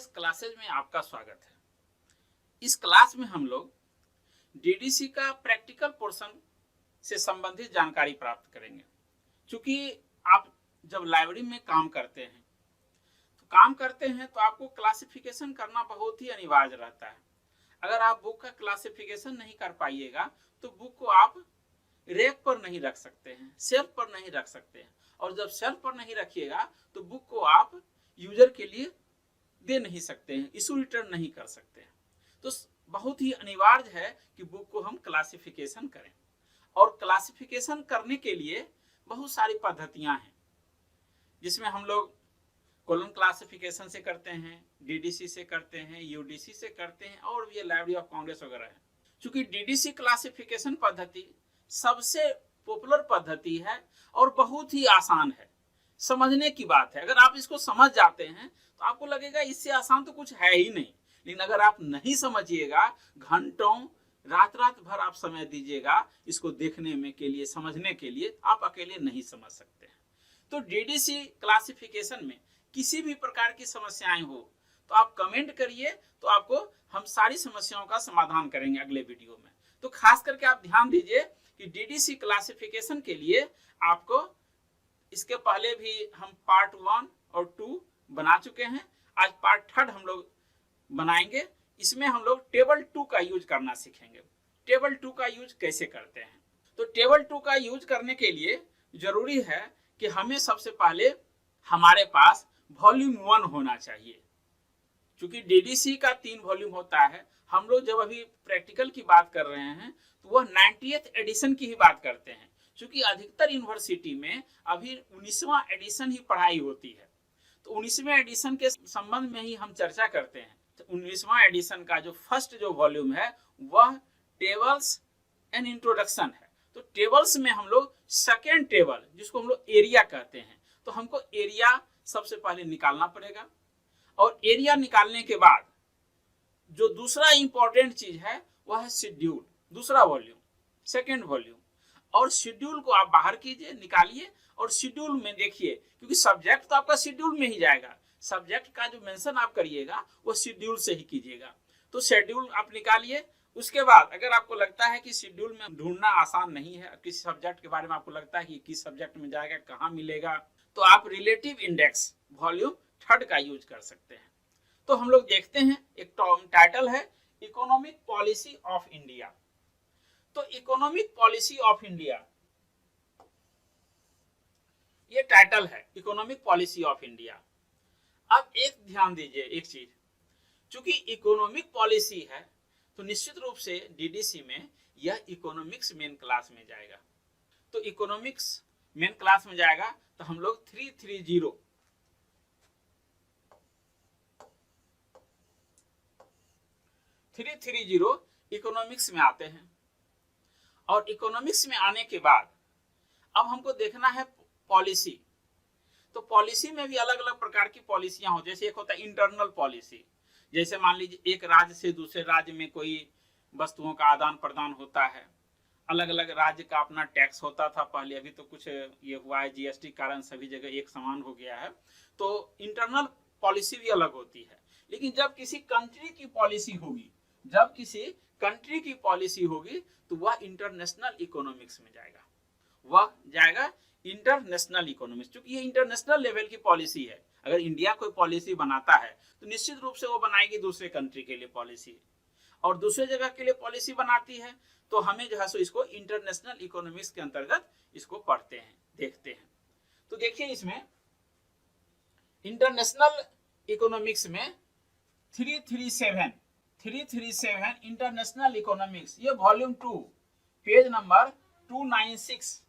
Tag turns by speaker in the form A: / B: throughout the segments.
A: S classes में आपका स्वागत है। इस क्लास में हम लोग डीडीसी का प्रैक्टिकल पोर्शन से संबंधित जानकारी प्राप्त करेंगे। क्योंकि आप जब लाइब्रेरी में काम करते हैं तो आपको क्लासिफिकेशन करना बहुत ही अनिवार्य रहता है। अगर आप बुक का क्लासिफिकेशन नहीं कर पाइएगा तो बुक को आप रैक पर नहीं रख सकते हैं, शेल्फ पर नहीं रख सकते हैं, और जब शेल्फ पर नहीं रखिएगा तो बुक को आप यूजर के लिए दे नहीं सकते हैं, इशू रिटर्न नहीं कर सकते हैं। तो बहुत ही अनिवार्य है कि बुक को हम क्लासिफिकेशन करें, और क्लासिफिकेशन करने के लिए बहुत सारी पद्धतियां हैं, जिसमें हम लोग कॉलम क्लासिफिकेशन से करते हैं, डीडीसी से करते हैं, यूडीसी से करते हैं, और भी लाइब्रेरी ऑफ कांग्रेस वगैरह है। क्योंकि डीडीसी क्लासिफिकेशन पद्धति सबसे पॉपुलर पद्धति है और बहुत ही आसान है, समझने की बात है। अगर आप इसको समझ जाते हैं तो आपको लगेगा इससे आसान तो कुछ है ही नहीं, लेकिन अगर आप नहीं समझिएगा, घंटों रात भर आप समय दीजिएगा इसको देखने में के लिए, समझने के लिए, आप अकेले नहीं समझ सकते हैं। तो डीडीसी क्लासिफिकेशन में किसी भी प्रकार की समस्याएं हो तो आप कमेंट करिए, तो आपको हम सारी समस्याओं का समाधान करेंगे अगले वीडियो में। तो खास करके आप ध्यान दीजिए कि डीडीसी क्लासिफिकेशन के लिए आपको इसके पहले भी हम पार्ट 1 और 2 बना चुके हैं। आज पार्ट 3 हम लोग बनाएंगे। इसमें हम लोग टेबल 2 का यूज करना सीखेंगे। टेबल 2 का यूज कैसे करते हैं? तो टेबल 2 का यूज करने के लिए जरूरी है कि हमें सबसे पहले हमारे पास वॉल्यूम 1 होना चाहिए। क्योंकि डीडीसी का 3 वॉल्यूम होता है। हम लोग जब अभी प्रैक्टिकल की बात कर रहे हैं तो वह 90th एडिशन की ही बात करते हैं, क्योंकि अधिकतर यूनिवर्सिटी में अभी 19वां एडिशन ही पढ़ाई होती है। तो 19वें एडिशन के संबंध में ही हम चर्चा करते हैं। तो 19वां एडिशन का जो फर्स्ट जो वॉल्यूम है वह टेबल्स एंड इंट्रोडक्शन है। तो टेबल्स में हम लोग सेकेंड टेबल, जिसको हम लोग एरिया कहते हैं, तो हमको एरिया सबसे पहले निकालना पड़ेगा। और एरिया निकालने के बाद जो दूसरा इंपॉर्टेंट चीज है वह है शेड्यूल, दूसरा वॉल्यूम, सेकेंड वॉल्यूम। और शेड्यूल को आप बाहर कीजिए, निकालिए, और शेड्यूल में देखिए, क्योंकि सब्जेक्ट तो आपका शेड्यूल में ही जाएगा। सब्जेक्ट का जो मेंशन आप करिएगा वो शेड्यूल से ही कीजिएगा। तो शेड्यूल आप निकालिए। उसके बाद अगर आपको लगता है कि शेड्यूल में ढूंढना आसान नहीं है, किसी सब्जेक्ट के बारे में आपको लगता है कि किस सब्जेक्ट में जाएगा, कहाँ मिलेगा, तो आप रिलेटिव इंडेक्स वॉल्यूम 3 का यूज कर सकते हैं। तो हम लोग देखते हैं, एक टाइटल है इकोनॉमिक पॉलिसी ऑफ इंडिया। तो इकोनॉमिक पॉलिसी ऑफ इंडिया, ये टाइटल है, इकोनॉमिक पॉलिसी ऑफ इंडिया। अब एक ध्यान दीजिए एक चीज, चूंकि इकोनॉमिक पॉलिसी है तो निश्चित रूप से डीडीसी में यह इकोनॉमिक्स मेन क्लास में जाएगा। तो इकोनॉमिक्स मेन क्लास में जाएगा तो हम लोग 330 इकोनॉमिक्स में आते हैं। और इकोनॉमिक्स में आने के बाद अब हमको देखना है पॉलिसी। तो पॉलिसी में भी अलग अलग प्रकार की पॉलिसियां हो, जैसे एक होता है इंटरनल पॉलिसी। जैसे मान लीजिए एक राज्य से दूसरे राज्य में कोई वस्तुओं का आदान प्रदान होता है। अलग अलग राज्य का अपना टैक्स होता था पहले, अभी तो कुछ ये हुआ है जीएसटी कारण सभी जगह एक समान हो गया है। तो इंटरनल पॉलिसी भी अलग होती है। लेकिन जब किसी कंट्री की पॉलिसी होगी, तो वह इंटरनेशनल इकोनॉमिक्स में जाएगा। वह जाएगा इंटरनेशनल इकोनॉमिक्स, क्योंकि ये इंटरनेशनल लेवल की पॉलिसी है। अगर इंडिया कोई पॉलिसी बनाता है तो निश्चित रूप से वो बनाएगी दूसरे कंट्री के लिए पॉलिसी, और दूसरे जगह के लिए पॉलिसी बनाती है। तो हमें जो है सो इसको इंटरनेशनल इकोनॉमिक्स के अंतर्गत इसको पढ़ते हैं, देखते हैं। तो देखिए इसमें इंटरनेशनल इकोनॉमिक्स में 337 इंटरनेशनल इकोनॉमिक्स, ये volume 2 page number 296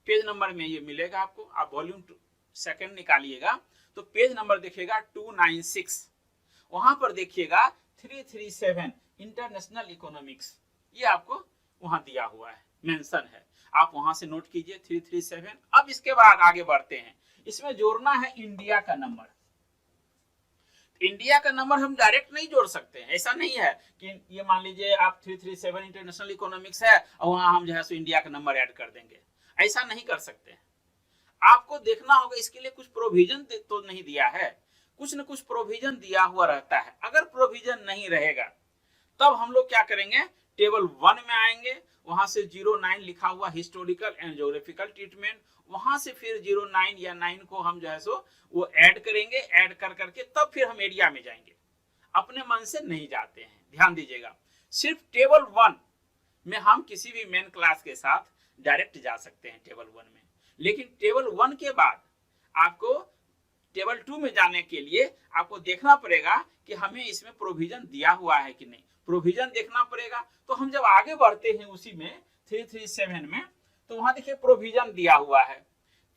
A: page number में ये मिलेगा आपको। आप वॉल्यूम 2 निकालिएगा तो पेज नंबर देखिएगा 296, वहां पर देखिएगा 337 इंटरनेशनल इकोनॉमिक्स, ये आपको वहां दिया हुआ है, मेंशन है। आप वहां से नोट कीजिए 337। अब इसके बाद आगे बढ़ते हैं। इसमें जोड़ना है इंडिया का नंबर। इंडिया का नंबर हम डायरेक्ट नहीं जोड़ सकते हैं। ऐसा नहीं है कि ये मान लीजिए आप 337 इंटरनेशनल इकोनॉमिक्स है और वहां हम जो है सो इंडिया का नंबर ऐड कर देंगे, ऐसा नहीं कर सकते हैं। आपको देखना होगा, इसके लिए कुछ प्रोविजन तो नहीं दिया है, कुछ न कुछ प्रोविजन दिया हुआ रहता है। अगर प्रोविजन नहीं रहेगा तब हम लोग क्या करेंगे, टेबल 1 में आएंगे, वहां से 09 लिखा हुआ हिस्टोरिकल एंड ज्योग्राफिकल ट्रीटमेंट, वहां से फिर 09 या 9 को हम जो है सो वो ऐड करेंगे, ऐड कर करके तब फिर हम एरिया में जाएंगे। अपने मन से नहीं जाते हैं, ध्यान दीजिएगा। सिर्फ टेबल 1 में हम किसी भी मेन क्लास के साथ डायरेक्ट जा सकते हैं टेबल 1 में, लेकिन टेबल 1 के बाद आपको टेबल 2 में जाने के लिए आपको देखना पड़ेगा कि हमें इसमें प्रोविजन दिया हुआ है कि नहीं, प्रोविजन देखना पड़ेगा। तो हम जब आगे बढ़ते हैं उसी में 337 में, तो वहां देखिए प्रोविजन दिया हुआ है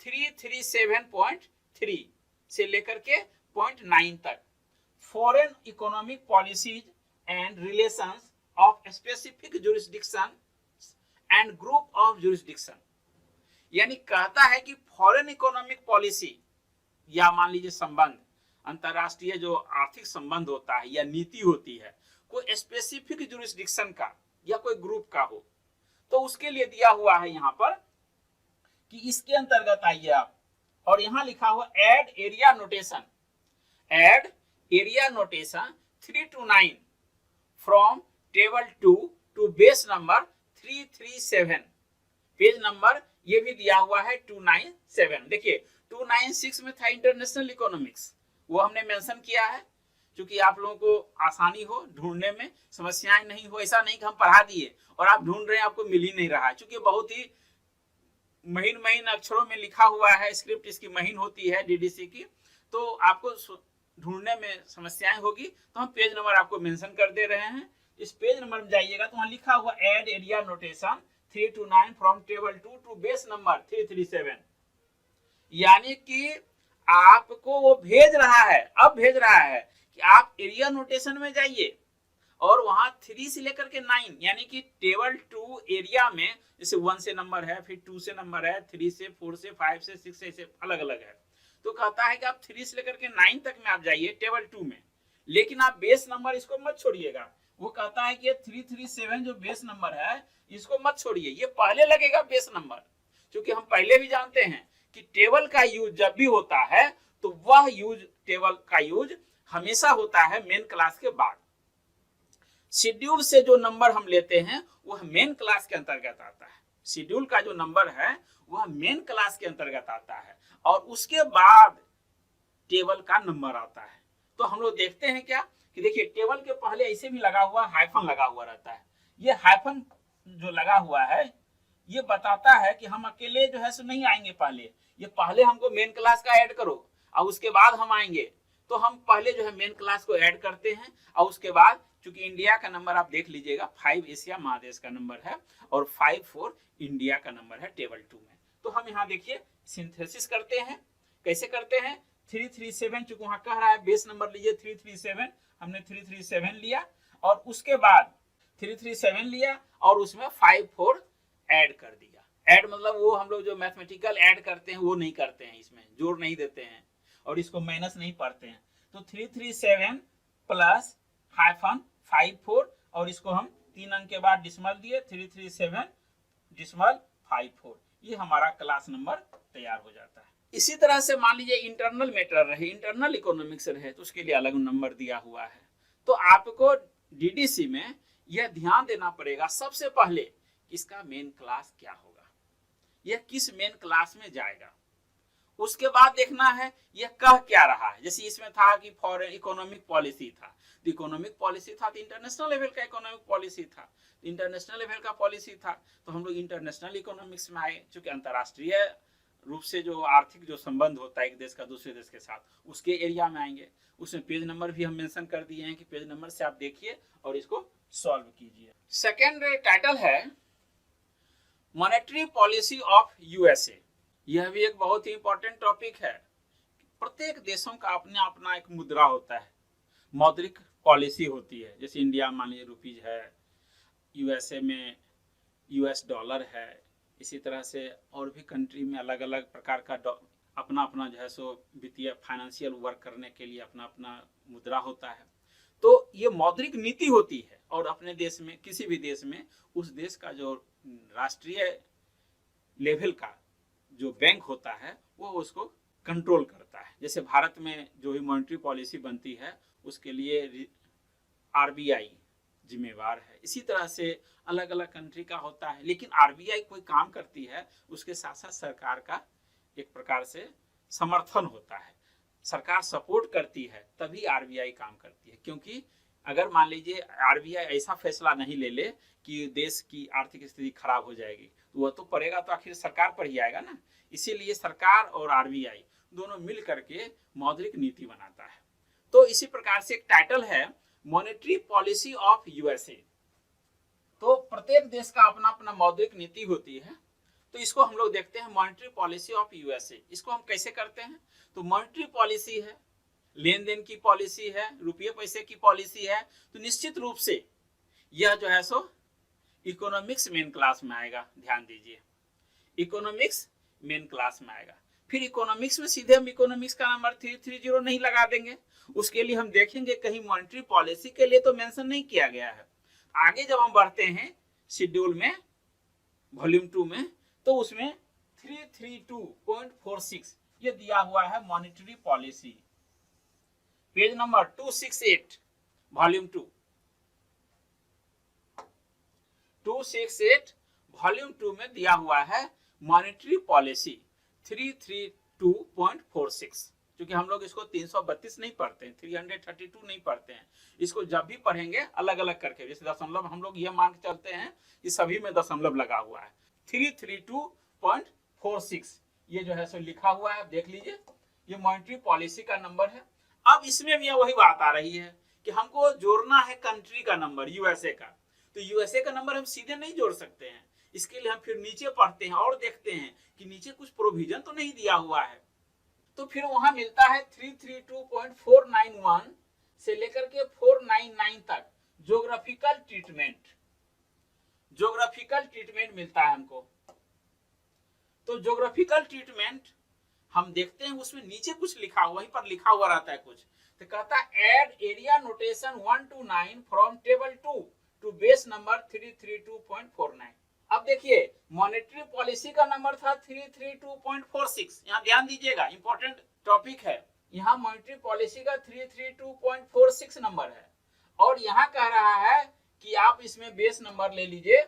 A: 337.3 से लेकर के 0.9 तक, foreign economic policies and relations of specific jurisdiction and group of jurisdiction. यानी कहता है कि फॉरेन इकोनॉमिक पॉलिसी या मान लीजिए संबंध, अंतरराष्ट्रीय जो आर्थिक संबंध होता है या नीति होती है, कोई स्पेसिफिक जुरिस्डिक्शन का या कोई ग्रुप का हो, तो उसके लिए दिया हुआ है यहाँ पर कि इसके अंतर्गत आइए आप, और यहाँ लिखा हुआ add area notation, add area notation 3 to 9 from table 2 to base number 337। Page number ये भी दिया हुआ है 297। देखिए 296 में था इंटरनेशनल इकोनॉमिक्स, वो हमने मेंशन किया है क्योंकि आप लोगों को आसानी हो ढूंढने में, समस्याएं नहीं हो। ऐसा नहीं कि हम पढ़ा दिए और आप ढूंढ रहे हैं आपको मिल ही नहीं रहा है, क्योंकि बहुत ही महीन महीन अक्षरों में लिखा हुआ है, स्क्रिप्ट इसकी महीन होती है डीडीसी की, तो आपको ढूंढने में समस्याएं होगी। तो हम पेज नंबर आपको मेंशन कर दे रहे हैं। इस पेज नंबर में जाइएगा तो वहां लिखा हुआ add area notation 3 to 9 from table 2 to base number 337। यानी कि आपको वो भेज रहा है, अब भेज रहा है कि आप एरिया नोटेशन में जाइए और वहां 3 से लेकर के 9, यानी कि टेबल 2 एरिया में जैसे 1 से नंबर है, फिर 2 से नंबर है, 3 से 4 से 5 से 6 से, ऐसे अलग अलग है। तो कहता है कि आप 3 से लेकर के 9 तक में आप जाइए टेबल 2 में, लेकिन आप बेस नंबर इसको मत छोड़िएगा। वो कहता है कि ये 337 जो बेस नंबर है इसको मत छोड़िए, ये पहले लगेगा बेस नंबर, क्योंकि हम पहले भी जानते हैं कि टेबल का यूज जब भी होता है तो वह यूज, टेबल का यूज हमेशा होता है मेन क्लास के बाद। शेड्यूल से जो नंबर हम लेते हैं वह मेन क्लास के अंतर्गत आता है। शेड्यूल का जो नंबर है वह मेन क्लास के अंतर्गत आता है और उसके बाद टेबल का नंबर आता है। तो हम लोग देखते हैं क्या कि देखिए टेबल के पहले ऐसे भी लगा हुआ हाइफन लगा हुआ रहता है। ये हाइफन जो लगा हुआ है ये बताता है कि हम अकेले जो है सो नहीं आएंगे, पहले हमको मेन क्लास का ऐड करो और उसके बाद हम आएंगे। तो हम पहले जो है मेन क्लास को ऐड करते हैं और उसके बाद, चूंकि इंडिया का नंबर आप देख लीजिएगा 5 एशिया महादेश का नंबर है और 5-4 इंडिया का नंबर है टेबल 2 में। तो हम यहाँ देखिए सिंथेसिस करते हैं, कैसे करते हैं। 337 चूंकि वहां कह रहा है बेस नंबर लीजिए 337, हमने 337 लिया और उसके बाद 337 लिया और उसमें 5-4 ऐड कर दिया। ऐड मतलब वो हम लोग जो मैथमेटिकल ऐड करते हैं वो नहीं करते हैं, इसमें जोड़ नहीं देते हैं और इसको माइनस नहीं पढ़ते हैं। तो 337 प्लस हाइफन 5-4 और इसको हम 3 अंक के बाद डिसमल दिए, 337 डिसमल 5-4, ये हमारा क्लास नंबर तैयार हो जाता है। इसी तरह से मान लीजिए इंटरनल मैटर रहे, इंटरनल इकोनॉमिक्स रहे, तो उसके लिए अलग नंबर दिया हुआ है। तो आपको डीडीसी में यह ध्यान देना पड़ेगा सबसे पहले इसका मेन क्लास क्या होगा, यह किस मेन क्लास में जाएगा। उसके बाद देखना है यह कह क्या रहा है। जैसे इसमें था कि फॉरेन इकोनॉमिक पॉलिसी था, तो इकोनॉमिक पॉलिसी था तो इंटरनेशनल लेवल का इकोनॉमिक पॉलिसी था, इंटरनेशनल लेवल का पॉलिसी था तो हम लोग इंटरनेशनल इकोनॉमिक्स में आए, क्योंकि अंतरराष्ट्रीय रूप से जो आर्थिक जो संबंध होता है एक देश का दूसरे देश के साथ उसके एरिया में आएंगे। उसमें पेज नंबर भी हम मेंशन कर दिए हैं कि पेज नंबर से आप देखिए और इसको सॉल्व कीजिए। सेकेंड टाइटल है मॉनेटरी पॉलिसी ऑफ यूएसए। यह भी एक बहुत ही इंपॉर्टेंट टॉपिक है। प्रत्येक देशों का अपना अपना एक मुद्रा होता है, मौद्रिक पॉलिसी होती है। जैसे इंडिया मान लीजिए रुपीज है, यूएसए में यूएस डॉलर है, इसी तरह से और भी कंट्री में अलग अलग प्रकार का अपना अपना जो है सो वित्तीय फाइनेंशियल वर्क करने के लिए अपना अपना मुद्रा होता है। तो ये मौद्रिक नीति होती है और अपने देश में किसी भी देश में उस देश का जो राष्ट्रीय लेवल का जो बैंक होता है वो उसको कंट्रोल करता है। जैसे भारत में जो भी मॉनेटरी पॉलिसी बनती है उसके लिए आरबीआई जिम्मेवार है। इसी तरह से अलग अलग कंट्री का होता है, लेकिन आरबीआई कोई काम करती है उसके साथ साथ सरकार का एक प्रकार से समर्थन होता है, सरकार सपोर्ट करती है तभी आरबीआई काम करती है। क्योंकि अगर मान लीजिए आरबीआई ऐसा फैसला नहीं ले ले कि देश की आर्थिक स्थिति खराब हो जाएगी, तो वह तो पड़ेगा तो आखिर सरकार पर ही आएगा ना। इसीलिए सरकार और आरबीआई दोनों मिल करके मौद्रिक नीति बनाता है। तो इसी प्रकार से एक टाइटल है मॉनेटरी पॉलिसी ऑफ यूएसए। तो प्रत्येक देश का अपना अपना मौद्रिक नीति होती है, तो इसको हम लोग देखते हैं मॉनेटरी पॉलिसी ऑफ यूएसए। इसको हम कैसे करते हैं, तो मॉनेटरी पॉलिसी है, लेन देन की पॉलिसी है, रुपये पैसे की पॉलिसी है, तो निश्चित रूप से यह जो है सो इकोनॉमिक्स मेन क्लास में आएगा। ध्यान दीजिए, इकोनॉमिक्स मेन क्लास में आएगा। फिर इकोनॉमिक्स में सीधे हम इकोनॉमिक्स का नंबर 330 नहीं लगा देंगे, उसके लिए हम देखेंगे कहीं मॉनेटरी पॉलिसी के लिए तो मेंशन नहीं किया गया है। आगे जब हम बढ़ते हैं शेड्यूल में वॉल्यूम 2 में, तो उसमें 332.46 ये दिया हुआ है monetary policy, page number 268 volume 2, 268 volume 2 में दिया हुआ है मॉनेटरी पॉलिसी 332.46। क्योंकि हम लोग इसको 332 नहीं पढ़ते हैं, 332 नहीं पढ़ते हैं, इसको जब भी पढ़ेंगे अलग अलग करके, जैसे दशमलव हम लोग ये मान के चलते हैं कि सभी में दशमलव लगा हुआ है। 332.46 ये जो है सो लिखा हुआ है, देख लीजिए, ये मॉनेटरी पॉलिसी का नंबर है। अब इसमें भी वही बात आ रही है कि हमको जोड़ना है कंट्री का नंबर यूएसए का, तो यूएसए का नंबर हम सीधे नहीं जोड़ सकते हैं। इसके लिए हम फिर नीचे पढ़ते हैं और देखते हैं कि नीचे कुछ प्रोविजन तो नहीं दिया हुआ है, तो फिर वहां मिलता है 332.491 से लेकर के 499 तक ज्योग्राफिकल ट्रीटमेंट मिलता है हमको। तो ज्योग्राफिकल ट्रीटमेंट हम देखते हैं, उसमें नीचे कुछ लिखा हुआ, वहीं पर लिखा हुआ रहता है कुछ, तो कहता है add area notation 1 to 9 from table 2 to base number 332.49। अब देखिए मॉनेटरी पॉलिसी का नंबर था 332.46, यहाँ ध्यान दीजिएगा, इंपॉर्टेंट टॉपिक है। यहाँ मॉनेटरी पॉलिसी का 332.46 नंबर है, और यहाँ कह रहा है कि आप इसमें बेस नंबर ले लीजिए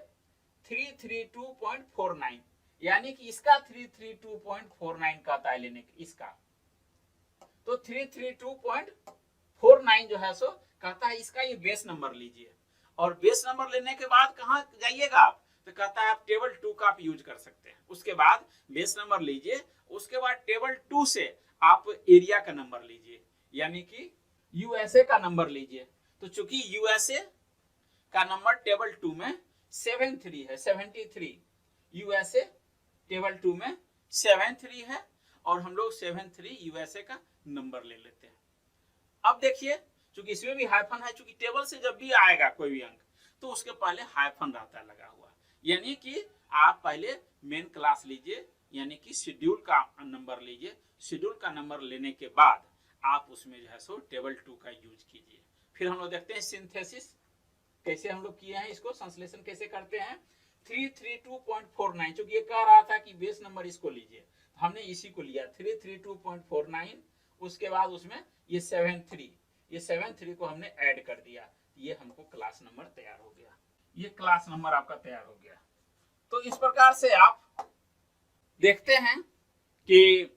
A: 332.49, यानी कि इसका 332.49 कहता है लेने के इसका, तो 332.49 जो है सो कहता है इसका ये बेस नंबर लीजिए। और बेस नंबर लेने के बाद कहाँ जाइएगा आप, तो कहता है आप टेबल 2 का आप यूज कर सकते हैं। उसके बाद बेस नंबर लीजिए, उसके बाद टेबल 2 से आप एरिया का नंबर लीजिए, यानी कि यूएसए का नंबर लीजिए। तो चूंकि यूएसए का नंबर टेबल 2 में 73 है, 73, यूएसए टेबल 2 में 73 है, और हम लोग 73 यूएसए का नंबर ले लेते हैं। अब देखिए चूंकि इसमें भी हाइफन है, चूंकि टेबल से जब भी आएगा कोई भी अंक तो उसके पहले हाइफन रहता है लगा हुआ, यानी कि आप पहले मेन क्लास लीजिए, यानी कि शेड्यूल का नंबर लीजिए। शेड्यूल का नंबर लेने के बाद आप उसमें जो है सो टेबल 2 का यूज कीजिए। फिर हम लोग देखते हैं सिंथेसिस कैसे हम लोग किए हैं, इसको संश्लेषण कैसे करते हैं। 332.49 चूंकि ये कह रहा था कि बेस नंबर इसको लीजिए, हमने इसी को लिया 332.49, उसके बाद उसमें ये 73 को हमने ऐड कर दिया, ये हमको क्लास नंबर तैयार हो गया, ये क्लास नंबर आपका तैयार हो गया। तो इस प्रकार से आप देखते हैं कि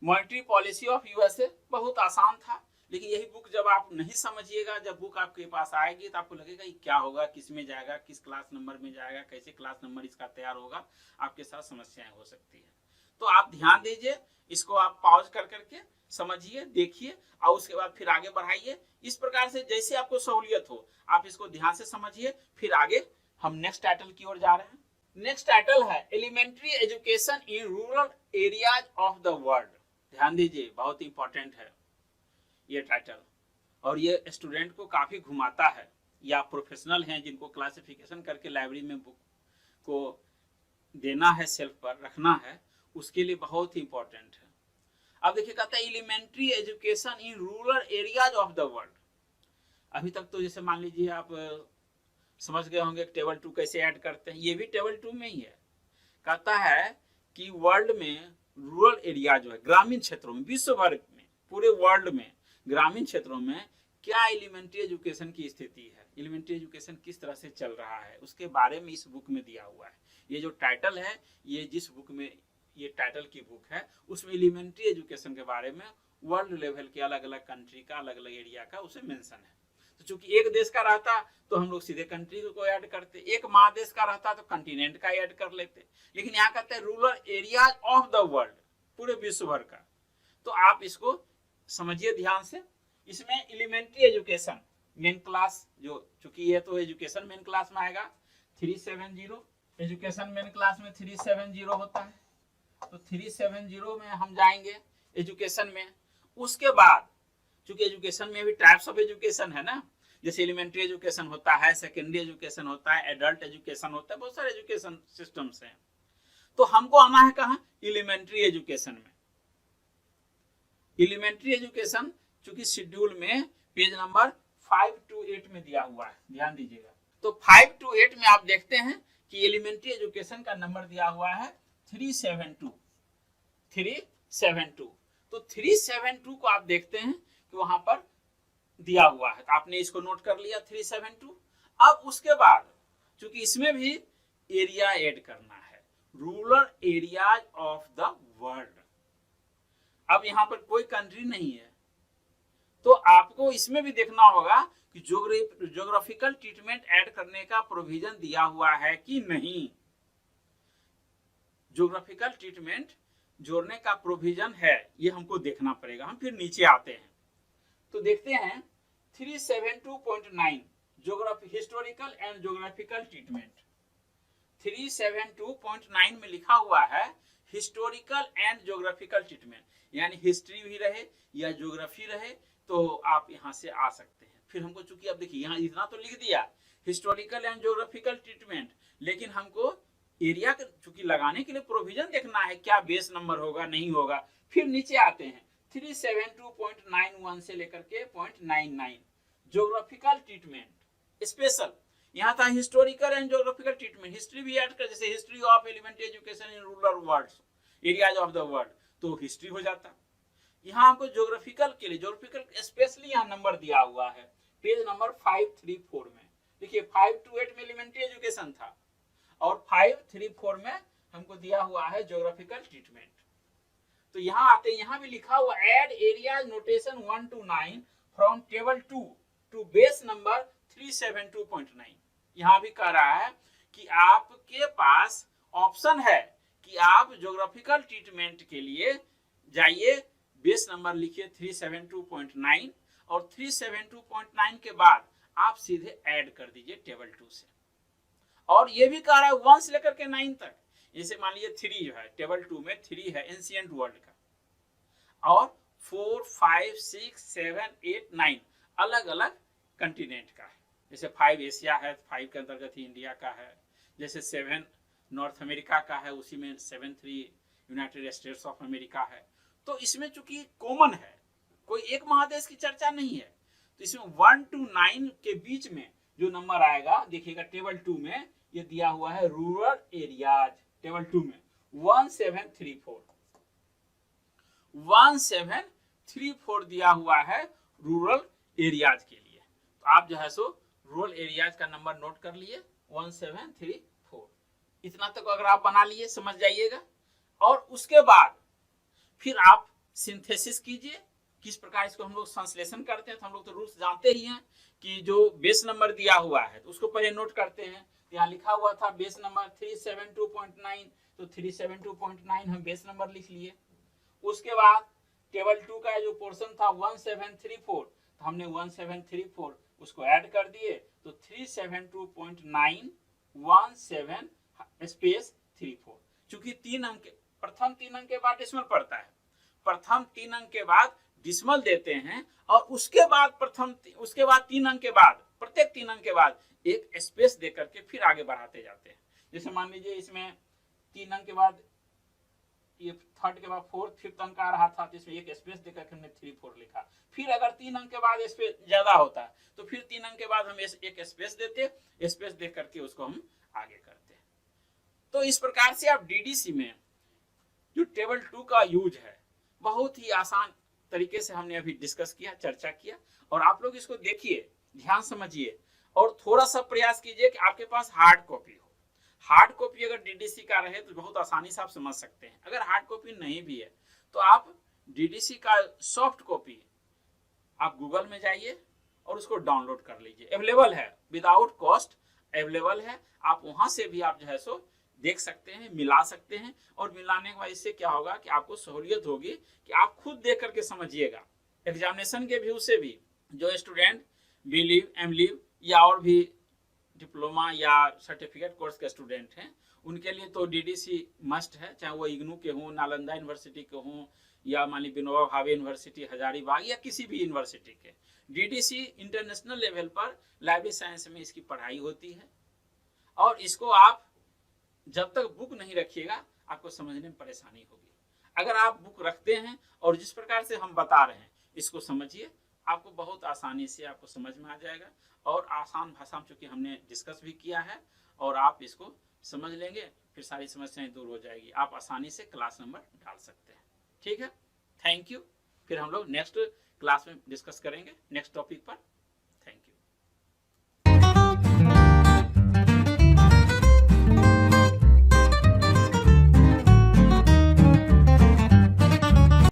A: मॉनेटरी पॉलिसी ऑफ यूएसए बहुत आसान था, लेकिन यही बुक जब आप नहीं समझिएगा, जब बुक आपके पास आएगी तो आपको लगेगा ये क्या होगा, किस में जाएगा, किस क्लास नंबर में जाएगा, कैसे क्लास नंबर इसका तैयार होगा, आपके साथ समस्याएं हो सकती है। तो आप ध्यान दीजिए, इसको आप पॉज कर करके समझिए, देखिए, और उसके बाद फिर आगे बढ़ाइए। इस प्रकार से जैसे आपको सहूलियत हो आप इसको ध्यान से समझिए। फिर आगे हम नेक्स्ट टाइटल की ओर जा रहे हैं। नेक्स्ट टाइटल है elementary education in rural areas of the world. ध्यान दीजिए, बहुत इंपॉर्टेंट है ये टाइटल, और ये स्टूडेंट को काफी घुमाता है, या प्रोफेशनल हैं जिनको क्लासिफिकेशन करके लाइब्रेरी में बुक को देना है, सेल्फ पर रखना है, उसके लिए बहुत ही इंपॉर्टेंट है। अब देखिए कहता है elementary education in rural areas of the world. अभी तक तो जैसे मान लीजिए आप समझ गए होंगे टेबल 2 कैसे ऐड करते हैं, ये भी टेबल 2 में ही है। कहता है कि वर्ल्ड में रूरल एरिया जो है, ग्रामीण क्षेत्रों में, विश्व भर में पूरे वर्ल्ड में ग्रामीण क्षेत्रों में क्या एलिमेंट्री एजुकेशन की स्थिति है, एलिमेंट्री एजुकेशन किस तरह से चल रहा है, उसके बारे में इस बुक में दिया हुआ है। ये जो टाइटल है, ये जिस बुक में ये टाइटल की बुक है, उसमें एलिमेंट्री एजुकेशन के बारे में वर्ल्ड लेवल के अलग अलग कंट्री का, अलग अलग एरिया का उसे मेंशन है। तो चूंकि एक देश का रहता तो हम लोग सीधे कंट्री को ऐड करते, एक महादेश का रहता तो कंटिनेंट का ऐड कर लेते, लेकिन यहाँ कहते हैं rural areas of the world, पूरे विश्व भर का। तो आप इसको समझिए ध्यान से। इसमें एलिमेंट्री एजुकेशन मेन क्लास, जो चूंकि ये तो एजुकेशन मेन क्लास में आएगा 370, एजुकेशन मेन क्लास में 370 होता है, तो 370 में हम जाएंगे एजुकेशन में। उसके बाद चूंकि एजुकेशन में भी टाइप्स ऑफ एजुकेशन है ना, जैसे एलिमेंट्री एजुकेशन होता है, सेकेंडरी एजुकेशन होता है, एडल्ट एजुकेशन होता है, बहुत सारे एजुकेशन सिस्टम्स हैं। तो हमको आना है कहाँ, एलिमेंट्री एजुकेशन में। एलिमेंट्री एजुकेशन चूंकि शेड्यूल में पेज नंबर 5 to 8 में दिया हुआ है, ध्यान दीजिएगा। तो 5 to 8 में आप देखते हैं कि एलिमेंट्री एजुकेशन का नंबर दिया हुआ है 372। तो 372 को आप देखते हैं कि वहां पर दिया हुआ है, तो आपने इसको नोट कर लिया 372। अब उसके बाद चूंकि इसमें भी एरिया ऐड करना है, rural areas of the world. अब यहाँ पर कोई कंट्री नहीं है, तो आपको इसमें भी देखना होगा कि ज्योग्राफिकल ट्रीटमेंट ऐड करने का प्रोविजन दिया हुआ है कि नहीं। ज्योग्राफिकल ट्रीटमेंट जोड़ने का प्रोविजन है, ये हमको देखना पड़ेगा। हम फिर नीचे आते हैं तो देखते हैं 372.9 geography historical and geographical treatment. 372.9 में लिखा हुआ है हिस्टोरिकल एंड ज्योग्राफिकल ट्रीटमेंट, यानी हिस्ट्री भी रहे या ज्योग्राफी रहे तो आप यहाँ से आ सकते हैं। फिर हमको चूंकि अब देखिए यहाँ इतना तो लिख दिया हिस्टोरिकल एंड ज्योग्राफिकल ट्रीटमेंट, लेकिन हमको एरिया चूंकि लगाने के लिए प्रोविजन देखना है, क्या बेस नंबर होगा नहीं होगा। फिर नीचे आते हैं 372.91 से लेकर के 0.99 ज्योग्राफिकल ट्रीटमेंट स्पेशल। यहाँ था historical and geographical treatment, history भी ऐड कर, जैसे history of elementary education in rural world areas of the world, तो हिस्ट्री हो जाता। यहाँ हमको ज्योग्राफिकल के लिए ज्योग्राफिकल स्पेशली यहाँ नंबर दिया हुआ है पेज नंबर 534 में। देखिए 5 to 8 में एलिमेंट्री एजुकेशन था और 534 में हमको दिया हुआ है ज्योग्राफिकल ट्रीटमेंट। तो यहाँ आते हैं, यहाँ भी लिखा हुआ add area notation 1 to 9 from table 2 to base number 372.9। यहाँ भी कह रहा है कि आपके पास ऑप्शन है कि आप ज्योग्राफिकल ट्रीटमेंट के लिए जाइए, बेस नंबर लिखिए 372.9 और 372.9 के बाद आप सीधे ऐड कर दीजिए टेबल 2 से। और ये भी कह रहा है 1 से लेकर के 9 तक, जैसे मान लीजिए 3 जो है टेबल 2 में 3 है एंशिएंट वर्ल्ड का, और 4, 5, 6, 7, 8, 9 अलग अलग कंटिनेंट का है। जैसे 5 एशिया है, 5 के अंतर्गत ही इंडिया का है। जैसे 7 नॉर्थ अमेरिका का है, उसी में 7 यूनाइटेड स्टेट्स ऑफ अमेरिका है। तो इसमें चूंकि कॉमन है, कोई एक महादेश की चर्चा नहीं है, तो इसमें 1 to 9 के बीच में जो नंबर आएगा देखिएगा टेबल 2 में ये दिया हुआ है रूरल एरियाज। टेबल 2 में 1734 दिया हुआ है रूरल एरियाज के लिए। तो आप जो है सो रूरल एरियाज का नंबर नोट कर लिए 1734। इतना तक अगर आप बना लिए समझ जाइएगा। और उसके बाद फिर आप सिंथेसिस कीजिए, किस प्रकार इसको हम लोग संश्लेषण करते हैं। तो हम लोग तो रूल्स जानते ही हैं कि जो बेस नंबर दिया हुआ है तो उसको पहले नोट करते हैं। यहाँ लिखा हुआ था बेस नंबर 372.9, तो 372.9 हम बेस नंबर लिख लिए। उसके बाद टेबल 2 का जो पोर्शन था 1734, तो हमने 1734 उसको ऐड कर दिए, तो 372.917 स्पेस 34। चूंकि 3 अंक, प्रथम 3 अंक के बाद डेसिमल पड़ता है, प्रथम 3 अंक के बाद डिसमल देते हैं, और उसके बाद 3 अंक के बाद, प्रत्येक 3 अंक के बाद एक स्पेस दे करके फिर आगे बढ़ाते जाते हैं। जैसे मान लीजिए इसमें 3 अंक के बाद ये थर्ड के बाद फोर्थ, फिफ्थ अंक आ रहा था, तो इसमें एक स्पेस देकर हमने 3, 4 लिखा। फिर अगर 3 अंक के बाद स्पेस ज्यादा होता है तो फिर 3 अंक के बाद हम एक स्पेस देते, स्पेस दे करके उसको हम आगे करते। तो इस प्रकार से आप डीडीसी में जो टेबल 2 का यूज है बहुत ही आसान तरीके से हमने अभी डिस्कस किया, चर्चा किया, और आप लोग इसको देखिए, ध्यान समझिए, और थोड़ा सा प्रयास कीजिए कि आपके पास हार्ड कॉपी हो। हार्ड कॉपी अगर डीडीसी का रहे तो बहुत आसानी से आप समझ सकते हैं। अगर हार्ड कॉपी नहीं भी है तो आप डीडीसी का सॉफ्ट कॉपी आप गूगल में जाइए और उसको डाउनलोड कर लीजिए, अवेलेबल है, विदाउट कॉस्ट अवेलेबल है। आप वहां से भी आप जो है सो देख सकते हैं, मिला सकते हैं, और मिलाने के बाद इससे क्या होगा कि आपको सहूलियत होगी कि आप खुद देख करके समझिएगा। एग्जामिनेशन के व्यू से भी जो student B lib, M lib या और भी डिप्लोमा या सर्टिफिकेट कोर्स के स्टूडेंट हैं, उनके लिए तो डीडीसी मस्ट है, चाहे वो इग्नू के हों, नालंदा यूनिवर्सिटी के हों, या मान ली विनोबा भावे यूनिवर्सिटी हजारीबाग या किसी भी यूनिवर्सिटी के। डीडीसी इंटरनेशनल लेवल पर लाइब्रेरी साइंस में इसकी पढ़ाई होती है, और इसको आप जब तक बुक नहीं रखिएगा आपको समझने में परेशानी होगी। अगर आप बुक रखते हैं और जिस प्रकार से हम बता रहे हैं इसको समझिए, आपको बहुत आसानी से आपको समझ में आ जाएगा, और आसान भाषा में चूंकि हमने डिस्कस भी किया है, और आप इसको समझ लेंगे, फिर सारी समस्याएं दूर हो जाएगी, आप आसानी से क्लास नंबर डाल सकते हैं। ठीक है, थैंक यू। फिर हम लोग नेक्स्ट क्लास में डिस्कस करेंगे नेक्स्ट टॉपिक पर।